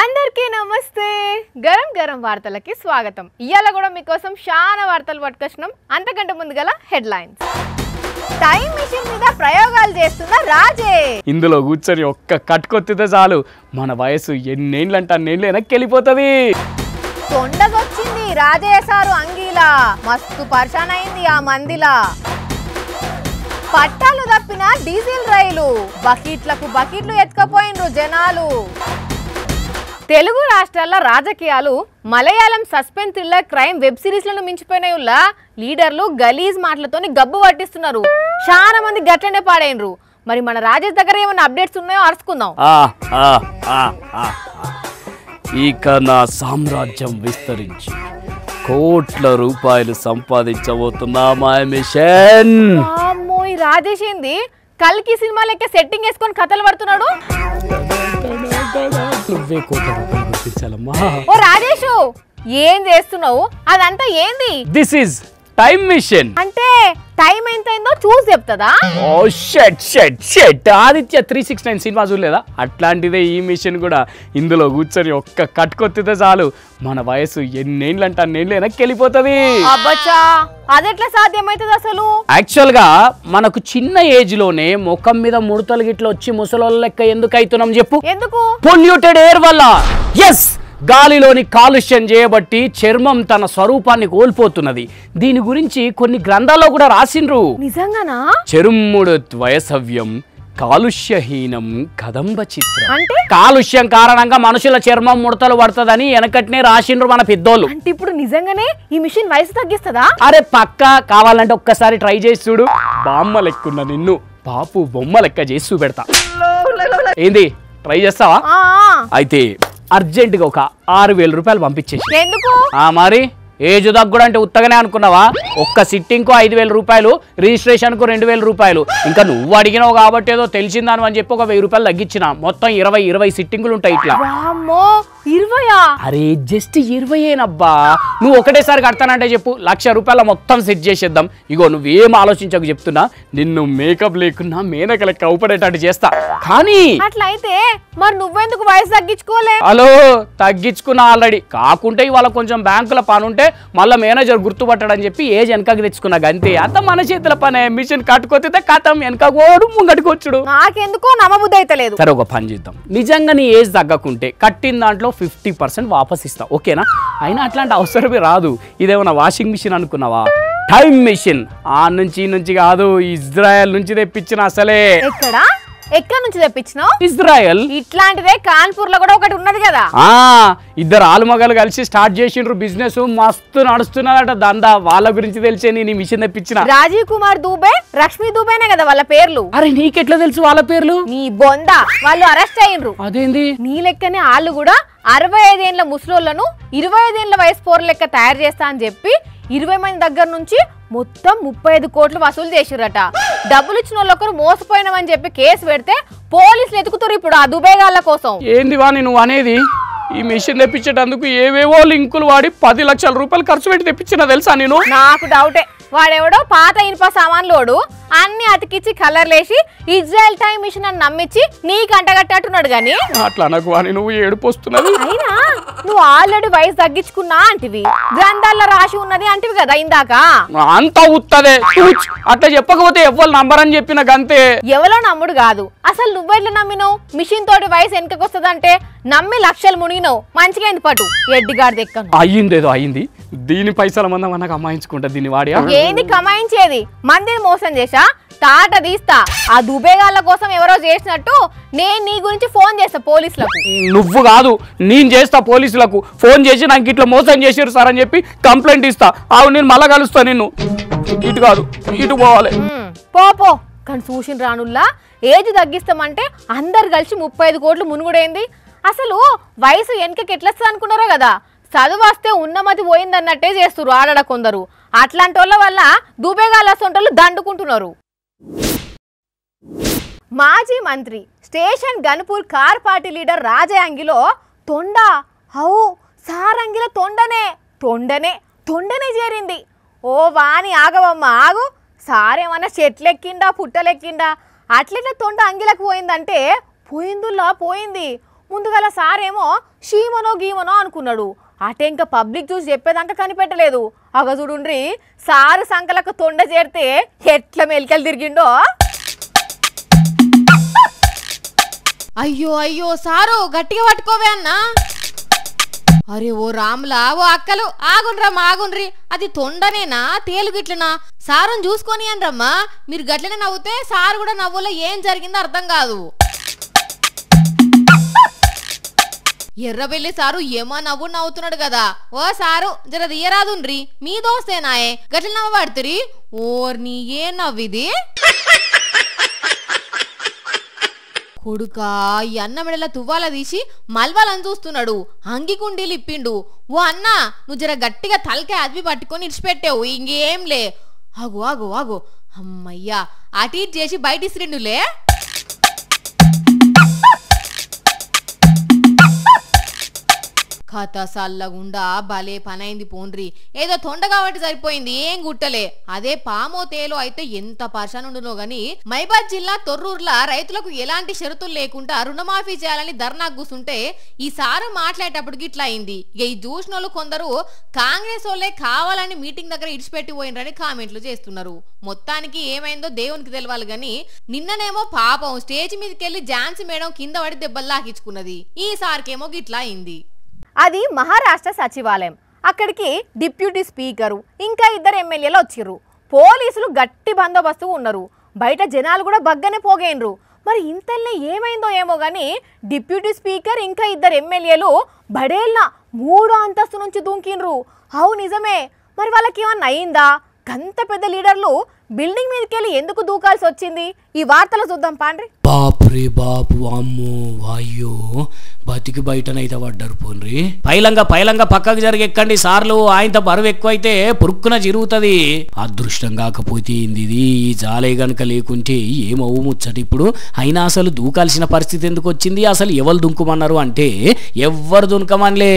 అందరికీ నమస్తే గరం గరం వార్తలకి స్వాగతం. ఇయాల కూడా మీకోసం చాలా వార్తలు పట్టుకొచ్చినాం. అంతకంటే ముందుగల హెడ్లైన్స్. టైం మిషన్ మీద ప్రయోగాలు చేస్తున్న రాజే. ఇందులో కూర్చొని ఒక్క కట్టుకొత్తితే చాలు మన వయసు ఎన్నేళ్ళంటే అన్నేళ్ళు వెనక్కి వెళ్ళిపోతుంది. తొండగొచ్చింది రాజేశారు అంగీలా, మస్తు పర్షాన్ అయింది ఆ మందిలా. పట్టాలు తప్పిన డీజిల్ రైలు, బకెట్లకు బకెట్లు ఎత్తుకపోయినరు జనాలు. తెలుగు రాష్ట్రాల రాజకీయాలు Malayalam suspense thriller crime web సిరీస్లను మించిపోయినాయుల్ల లీడర్లు గలీజ్ మాటలతోని గబ్బు పట్టిస్తున్నారు. చాలా మంది గట్లనే పాడైనరు. మరి మన రాజేష్ దగ్గర ఏమైనా అప్డేట్స్ ఉన్నాయో అరుచుకుందాం. ఇక నా సామ్రాజ్యం విస్తరించి కోట్ల రూపాయలు సంపాదించబోతున్నా మై మిషన్. అమ్మో, ఈ రాజేష్ ఏంది కల్కి సినిమా లెక్క సెట్టింగ్ వేసుకొని కథలు పడుతున్నాడు. నువ్వే కోట్ల రూపాయలు గుర్తించాలమ్మా. ఓ రాజేష్, ఏం చేస్తున్నావు? అదంతా ఏంది? This is time machine. అంటే టైం ఎంతైందో చూసి చెప్తుందా? ఓ shut shut shut Aditya 369 cinema చూడలేదా? అట్లాంటిదే ఈ మిషన్ కూడా. ఇందులో కూర్చొని ఒక్క కట్టుకొత్తితే చాలు మన వయసు ఎన్నేళ్ళంటే అన్నేళ్ళు వెనక్కి వెళ్ళిపోతుంది. అబ్బచ్చా, అదెట్లా సాధ్యమవుతుంది అసలు? యాక్చువల్ గా మనకు చిన్న ఏజ్ లోనే ముఖం మీద ముడతలు గిట్ల వచ్చి ముసలోళ్ళ లెక్క ఎందుకు అవుతున్నాం చెప్పు? ఎందుకు? పొల్యూటెడ్ ఎయిర్ వల్ల. ఎస్, గాలిలోని కాలుష్యం చేయబట్టి చర్మం తన స్వరూపాన్ని కోల్పోతున్నది. దీని గురించి కొన్ని గ్రంథాల్లో కూడా రాసిండ్రు. నిజంగానా? చెరుమ్ముడు వయసవ్యం కాలుష్యహీనం కదంబ చిత్రం. అంటే కాలుష్యం కారణంగా మనుషుల చర్మం ముడతలు పడుతుందని వెనకట్నే రాసిండ్రు మన పెద్దోళ్ళు. అంటే ఇప్పుడు నిజంగానే ఈ మిషన్ వయసు తగ్గిస్తుందా? అరే పక్కా, కావాలంటే ఒక్కసారి ట్రై చేసి చూడు. బామ్మ లెక్కున్న నిన్ను పాపు బొమ్మ లెక్క చేసి చూపెడతా. ఏంది, ట్రై చేస్తావా? అయితే అర్జెంటుగా ఒక 6,000 రూపాయలు పంపించేసి. ఎందుకు? మరి ఏజ్ దగ్గుడు అంటే ఉత్తగానే అనుకున్నావా? ఒక్క సిట్టింగ్కు 5,000 రూపాయలు, రిజిస్ట్రేషన్కు 2,000 రూపాయలు. ఇంకా నువ్వు అడిగినావు కాబట్టి ఏదో తెలిసిందాను అని చెప్పి ఒక 1,000 రూపాయలు తగ్గించిన. మొత్తం 20 సిట్టింగులు ఉంటాయి ఇట్లా. 20? అరే జస్ట్ 20ఏనబ్బా. నువ్వు ఒకటేసారి కడతానంటే చెప్పు, 1,00,000 రూపాయల మొత్తం సెట్ చేసేద్దాం. ఇగో నువ్వేం ఆలోచించకు చెప్తున్నా, నిన్ను మేకప్ లేకున్నా మేనక లెక్క అవుపడేటట్టు చేస్తా. కానీ అట్లయితే మరి నువ్వెందుకు వయసు తగ్గించుకోలే? Hello, తగ్గించుకున్నా already. కాకుంటే ఇవాళ కొంచెం బ్యాంకుల పని ఉంటే మళ్ళీ మేనేజర్ గుర్తుపట్టడని చెప్పి ఏజ్ వెనకకి తెచ్చుకున్నా. అంతే, అంత మన చేతుల పనే. మిషన్ కట్టుకొత్తే కథం, వెనకపోడు ముంగట్టుకొచ్చుడు. నాకెందుకో నమ్మబుద్ధి అయితే లేదు. సరే, ఒక పని చేద్దాం. నిజంగా నీ ఏజ్ తగ్గకుంటే కట్టిన దాంట్లో 50% వాపస్ ఇస్తా, ఓకేనా? అయినా అట్లాంటి అవసరమే రాదు. ఇదేమన్నా వాషింగ్ మిషన్ అనుకున్నావా? Time machine. ఆ నుంచి ఈ నుంచి కాదు, ఇజ్రాయెల్ నుంచి తెప్పించిన. అసలే ఎక్కడ నుంచి తెప్పించినావు? ఇజ్రాయెల్. ఇట్లాంటిదే కాన్పూర్ లో కూడా ఒకటి ఉన్నది కదా. ఇద్దరు ఆలుమగలు కలిసి స్టార్ట్ చేసిండ్రు బిజినెస్. మస్తు నడుస్తున్నదట దందా. వాళ్ళ గురించి తెలిసే నేను ఈ మిషన్ తెప్పించిన. రాజీవ్ కుమార్ దూబే, లక్ష్మీ దూబేనే కదా వాళ్ళ పేర్లు. అరే నీకెట్లా తెలుసు వాళ్ళ పేర్లు? నీ బొంద, వాళ్ళు అరెస్ట్ అయ్యిండ్రు. అదేంది? నీ లెక్కనే వాళ్ళు కూడా 65 ఏళ్ల ముసలోళ్లను 25 ఏళ్ల వయసు పోర్ల లెక్క తయారు చేస్తా అని చెప్పి 20 మంది దగ్గర నుంచి మొత్తం 35 కోట్లు వసూలు చేసిరట. డబ్బులు ఇచ్చిన వాళ్ళొకరు మోసపోయినామని చెప్పి కేసు పెడితే పోలీసులు ఎతుకుతారు ఇప్పుడు ఆ దుబేగాళ్ళ కోసం. ఏంది వాణి నువ్వు అనేది? ఈ మిషన్ తెప్పించేటందుకు ఏవేవో లింకులు వాడి 10 లక్షల రూపాయలు ఖర్చు పెట్టి తెప్పించినా తెలుసా నేను? నాకు డౌటే. వాడెవడో పాత ఇనుప సామాన్లోడు అన్ని అతికిచ్చి కలర్లేసి ఇజ్రాయెల్ టైం మిషన్ అని నమ్మించి నీకు అంటగట్టట్టున్నాడు గాని. అట్లా నాకు వాణి నువ్వు ఏడుపోస్తున్నది. అయినా నువ్వు ఆల్రెడీ వయసు తగ్గించుకున్నా అంటివి, గ్రంథాల్లో రాసి ఉన్నది అంటివి కదా ఇందాక. అంతా ఉత్తదే. అట్లా చెప్పకపోతే ఎవ్వరు నంబరని చెప్పిన గంతే. ఎవరో నమ్ముడు కాదు, అసలు నువ్వెట్లా నమ్మినావు? మిషన్ తోటి వయసు వెనకకి వస్తుందంటే నమ్మి లక్షలు మునిగినావు. మంచిగా అయింది పటు ఎడ్డిగాడి దెక్కను. అయ్యిందేదో అయ్యింది. దీని పైసల మందం మనకు అమ్మాయించుకుంటా దీన్ని వాడి. ఏంది కమాయించేది? మందిని మోసం చేసా తాట తీస్తా. ఆ దుబేగాళ్ళ కోసం ఎవరో చేసినట్టు నేను నీ గురించి ఫోన్ చేస్తా పోలీసులకు. నువ్వు కాదు, నేను చేస్తా పోలీసులకు ఫోన్ చేసి నాకు ఇట్లా మోసం చేసారు సార్ అని చెప్పి కంప్లైంట్ ఇస్తా. అవు నేను మళ్ళా కలుస్తా నిన్ను. ఇటు కాదు ఇటు పోవాలి. పో. కానీ చూసిన రానుల్లా ఏజ్ తగ్గిస్తామంటే అందరు కలిసి 35 కోట్లు మునుగుడైంది. అసలు వయసు వెనకకి ఎట్లొస్తుంది అనుకున్నారో కదా. చదువు వస్తే ఉన్నమతి పోయిందన్నట్టే చేస్తున్నారు ఆడడ కొందరు. అట్లాంటి వాళ్ళ వల్ల దుబేగాళ్ళ సొంటలు దండుకుంటున్నారు. మాజీ మంత్రి station Ghanpur car party leader రాజే అంగిలో తొండ సారంగిల తొండనే చేరింది. ఓ వాణి ఆగవమ్మ ఆగు. సారేమన్నా చెట్లెక్కిండా పుట్టలెక్కిండా? అట్లెట్లా తొండ అంగిలకు పోయిందంటే పోయిందుల్లా పోయింది. ముందుగల సారేమో షీమనో గీమనో అనుకున్నాడు. అటే ఇంకా పబ్లిక్ చూసి చెప్పేదాకా కనిపెట్టలేదు. అగ చూడుండ్రి సారు సంకలకు తొండ చేరితే ఎట్లా మెలికలు తిరిగిండో. అయ్యో అయ్యో సారు గట్టిగా పట్టుకోవే అన్నా. అరే ఓ రాములా ఓ అక్కలు ఆగుండ్రి అది తొండనేనా తేలుగిట్లనా సారుని చూసుకొని అనరమ్మా. మీరు గట్లనే నవ్వుతే సారు కూడా నవ్వులో ఏం జరిగిందో అర్థం కాదు. ఎర్రబెల్లి సారు ఏమో నవ్వుతున్నాడు కదా. ఓ సారు జర తీయరాదుండ్రి మీ దోస్తేనాయే గట్ల నవ్వబడుతురి. ఓర్ని ఏ నవ్విది కొడుకా. ఈ అన్న మెడల తువ్వాల తీసి మల్వాలని చూస్తున్నాడు. అంగికుండీలు ఇప్పిండు. ఓ అన్న నువ్వు జర గట్టిగా తలకే అదివి పట్టుకొని ఇడిచిపెట్టావు. ఇంకేం లే. ఆగు ఆగు ఆగు అమ్మయ్యా అటు ఇటు చేసి బయట ఇసిరిండులే. కథ సల్లగుండా భలే పనైంది పోండ్రి. ఏదో తొండ కాబట్టి సరిపోయింది, ఏం గుట్టలే. అదే పామో తేలో అయితే ఎంత పర్షానుండునో గాని. మైబాద్ జిల్లా తొర్రూరులా రైతులకు ఎలాంటి షరతులు లేకుండా రుణమాఫీ చేయాలని ధర్నా కూసుంటే ఈ సారు మాట్లాడేటప్పటికి ఇట్లా అయింది. ఇక ఈ చూసినోళ్ళు కొందరు కాంగ్రెస్ వాళ్ళే కావాలని మీటింగ్ దగ్గర ఇడిచిపెట్టి పోయినరని కామెంట్లు చేస్తున్నారు. మొత్తానికి ఏమైందో దేవునికి తెలవాలి గాని నిన్ననేమో పాపం స్టేజ్ మీదకెళ్లి ఝాన్సీ మేడం కింద పడి దెబ్బలు లాకించుకున్నది. ఈ సార్కేమో గిట్లా అయింది. అది మహారాష్ట్ర సచివాలయం. అక్కడికి డిప్యూటీ స్పీకరు ఇంకా 2 ఎమ్మెల్యేలు వచ్చిర్రు. పోలీసులు గట్టి బందోబస్తు ఉన్నారు. బయట జనాలు కూడా బగ్గనే పోగైనరు. మరి ఇంతల్నే ఏమైందో ఏమో గానీ డిప్యూటీ స్పీకర్ ఇంకా 2 ఎమ్మెల్యేలు బడేళ్ళ 3వ అంతస్తు నుంచి దూకిండ్రు. అవు నిజమే. మరి వాళ్ళకి ఏమన్నా అయిందా? గంత పెద్ద లీడర్లు బిల్డింగ్ మీదకెళ్ళి ఎందుకు దూకాల్సి వచ్చింది? ఈ వార్తలు చూద్దాం పాండ్రి. బాపురే బాపు అమ్మో వాయ్యో బతికి బయటనైతే పడ్డారు పోన్రి. పైలంగా పక్కకు జరిగెక్కండి సార్లు. ఆయనతో బరువు ఎక్కువైతే పురుక్కున చిరుగుతుంది. అదృష్టం కాకపోతే ఏంది ఇది. ఈ జాలే గనక లేకుంటే ఏమవు ముచ్చట ఇప్పుడు. అయినా అసలు దూకాల్సిన పరిస్థితి ఎందుకు వచ్చింది? అసలు ఎవరు దుంకుమన్నారు అంటే ఎవ్వరు దుంకమనిలే.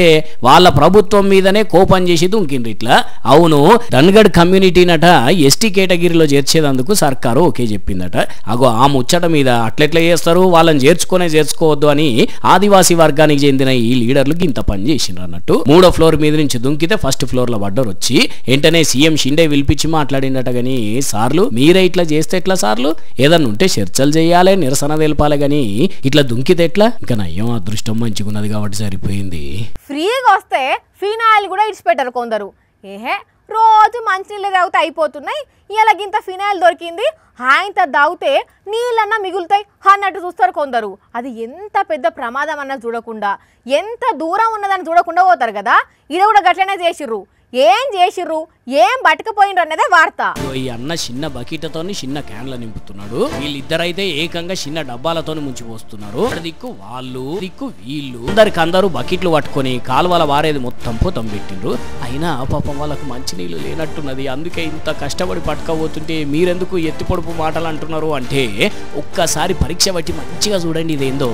వాళ్ళ ప్రభుత్వం మీదనే కోపం చేసి దుంకిండ్రు ఇట్లా. అవును ధన్గఢ్ కమ్యూనిటీనట ఎస్టీ కేటగిరీలో చేర్చేదందుకు సర్కారు ఓకే చెప్పిందట. అగో ఆ ముచ్చట మీద అట్లెట్లా చేస్తారు, వాళ్ళని చేర్చుకోవద్దు అని ఆదివాసీ వర్గానికి చెందిన ఈ లీడర్లకు ఇంత పని చేసిండ్రు అన్నట్టు. 3వ ఫ్లోర్ మీద నుంచి దుంకితే 1st ఫ్లోర్ లో పడ్డారు. వచ్చి వెంటనే సీఎం షిండే పిలిపించి మాట్లాడిండట. గాని సార్లు మీరే ఇట్లా చేస్తే ఎట్లా సార్లు? ఏదన్నా ఉంటే చర్చలు చేయాలి, నిరసన తెలపాలి, గాని ఇట్లా దుంకితే ఎట్లా? ఇంకా నయ్యం అదృష్టం మంచిగున్నది కాబట్టి సరిపోయింది. ఫ్రీగా వస్తే ఫినాయిల్ కూడా ఇడిచిపెట్టారు కొందరు. ఏహే రోజు మంచినీళ్ళు తాగితే అయిపోతున్నాయి, ఇలా గింత ఫినాయిల్ దొరికింది ఆయనతో తాగితే నీళ్ళన్నా మిగులుతాయి అన్నట్టు చూస్తారు కొందరు. అది ఎంత పెద్ద ప్రమాదం అన్నది చూడకుండా, ఎంత దూరం ఉన్నదని చూడకుండా పోతారు కదా. ఇది కూడా గట్లనే చేసిర్రు. ఏం చేసిర్రు, ఏం పట్టుకుపోయిండ్రు అన్నదే వార్త. ఈ అన్న చిన్న బకెట్తో చిన్న క్యాన్ల నింపుతున్నాడు. వీళ్ళిద్దరైతే ఏకంగా చిన్న డబ్బాలతో ముంచిపోస్తున్నారు. దిక్కు వాళ్ళు దిక్కు వీళ్ళు అందరు బకెట్లు పట్టుకొని కాలువల వారేది మొత్తం పోతం పెట్టిండ్రు. అయినా పాపం వాళ్ళకు మంచినీళ్ళు లేనట్టున్నది. అందుకే ఇంత కష్టపడి పట్టుకోబోతుంటే మీరెందుకు ఎత్తి పొడుపు మాటలు అంటున్నారు అంటే ఒక్కసారి పరీక్ష బట్టి మంచిగా చూడండి. ఇదేందో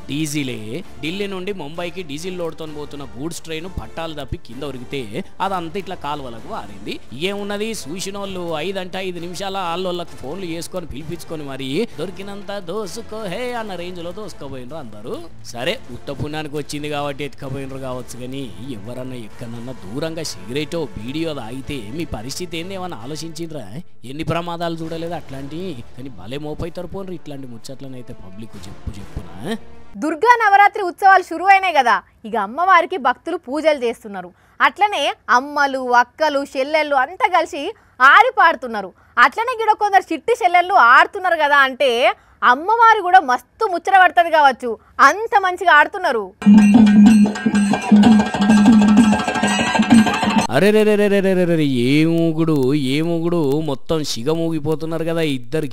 డీజిలే. ఢిల్లీ నుండి ముంబైకి డీజిల్ లోడ్తో పోతున్న గూడ్స్ ట్రైన్ పట్టాలు తప్పి కింద ఉరిగితే అదంతా ఇట్లా కాలువలకు వారింది. ఏమున్నది చూసినోళ్ళు 5 నిమిషాల ఆళ్ళోళ్ళకు ఫోన్లు చేసుకొని పిలిపించుకొని మరి దొరికినంత దోసుకో హే అన్న రేంజ్ లో దోసుకోపోయినరు అందరూ. సరే ఉత్త పుణ్యానికి వచ్చింది కాబట్టి ఎత్తుకపోయినరు కావచ్చు, కానీ ఎవరన్నా ఎక్కడన్నా దూరంగా సిగరెటో బీడియో తాగితే మీ పరిస్థితి ఏంది ఏమన్నా ఆలోచించిండ్రా? ఎన్ని ప్రమాదాలు చూడలేదు అట్లాంటివి. కానీ భలే మోపైతారు పోన్రు ఇట్లాంటి ముచ్చట్లనైతే పబ్లిక్ చెప్పునా. దుర్గా నవరాత్రి ఉత్సవాలు షురు అయినాయి కదా. ఇక అమ్మవారికి భక్తులు పూజలు చేస్తున్నారు. అట్లనే అమ్మలు అక్కలు చెల్లెళ్ళు అంతా కలిసి ఆడి పాడుతున్నారు. అట్లనే గిడ కొందరు చిట్టి చెల్లెళ్ళు ఆడుతున్నారు కదా అంటే అమ్మవారు కూడా మస్తు ముచ్చట పడుతుంది కావచ్చు, అంత మంచిగా ఆడుతున్నారు. అరే రే రే రే రే రే రే ఏముగుడు మొత్తం సిగమూగిపోతున్నారు కదా.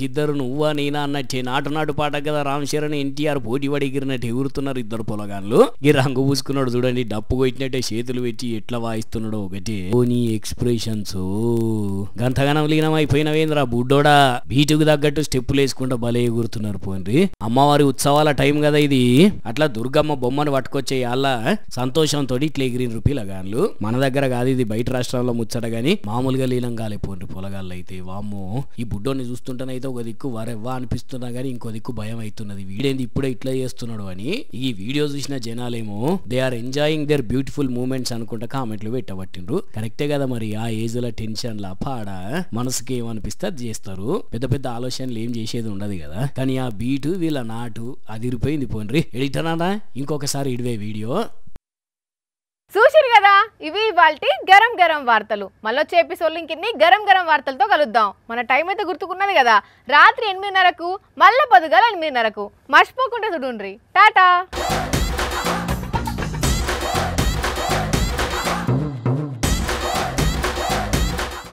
ఇద్దరు నువ్వా నేనా అన్నట్టే నాటు పాట కదా. రామ్ చరణ్ ఎన్టీఆర్ పోటీ పడి ఎగిరినట్టు ఎగురుతున్నారు ఇద్దరు పొలగాన్లు. ఈ రంగు పూసుకున్నాడు చూడండి, డప్పు కొట్టినట్టే చేతులు పెట్టి ఎట్లా వాయిస్తున్నాడు ఒకటి. నీ ఎక్స్ప్రెషన్స్ గంతగనం లీనం అయిపోయినవేంద్రా బుడ్డోడా. బీటుకు తగ్గట్టు స్టెప్పులు వేసుకుంటా భలే ఎగురుతున్నారు పోండి. అమ్మవారి ఉత్సవాల టైం కదా ఇది. అట్లా దుర్గమ్మ బొమ్మను పట్టుకొచ్చే వాళ్ళ సంతోషంతో ఇట్లా ఎగిరిన పిల్లగాన్లు. మన దగ్గర కాదు ఇది, బయట రాష్ట్రాల్లో ముచ్చట గానీ మామూలుగా లీనం కాలేపోండి పొలగాళ్ళు అయితే. వామ్మో ఈ బుడ్డోని చూస్తుంటేనైతే ఒక దిక్కు వరెవ్వా అనిపిస్తున్నా గానీ ఇంకో దిక్కు భయం అవుతున్నది. వీడేంది ఇప్పుడే ఇట్లా చేస్తున్నాడు అని. ఈ వీడియో చూసిన జనాలేమో they are enjoying their beautiful moments అనుకుంటా కామెంట్లు పెట్టబట్టిండ్రు. కరెక్టే కదా మరి. ఆ ఏజ్ లో టెన్షన్ లా పాడ మనసుకి ఏమనిపిస్తే అది చేస్తారు. పెద్ద పెద్ద ఆలోచనలు ఏం చేసేది ఉండదు కదా. కానీ ఆ బీటు వీళ్ళ నాటు అదిరిపోయింది. పోండ్రి ఎడిటర్ అన్నా ఇంకొకసారి ఇడివే వీడియో. చూసిరు కదా, ఇవి ఇవాల్టి గరం గరం వార్తలు. మళ్ళొచ్చే ఎపిసోడ్లు ఇంకిన్ని గరం గరం వార్తలతో కలుద్దాం. మన టైం అయితే గుర్తుకున్నది కదా, రాత్రి 8:30కు మళ్ళీ పొద్దుగాల 8:30కు. మర్చిపోకుండా చూడుండ్రి. టాటా.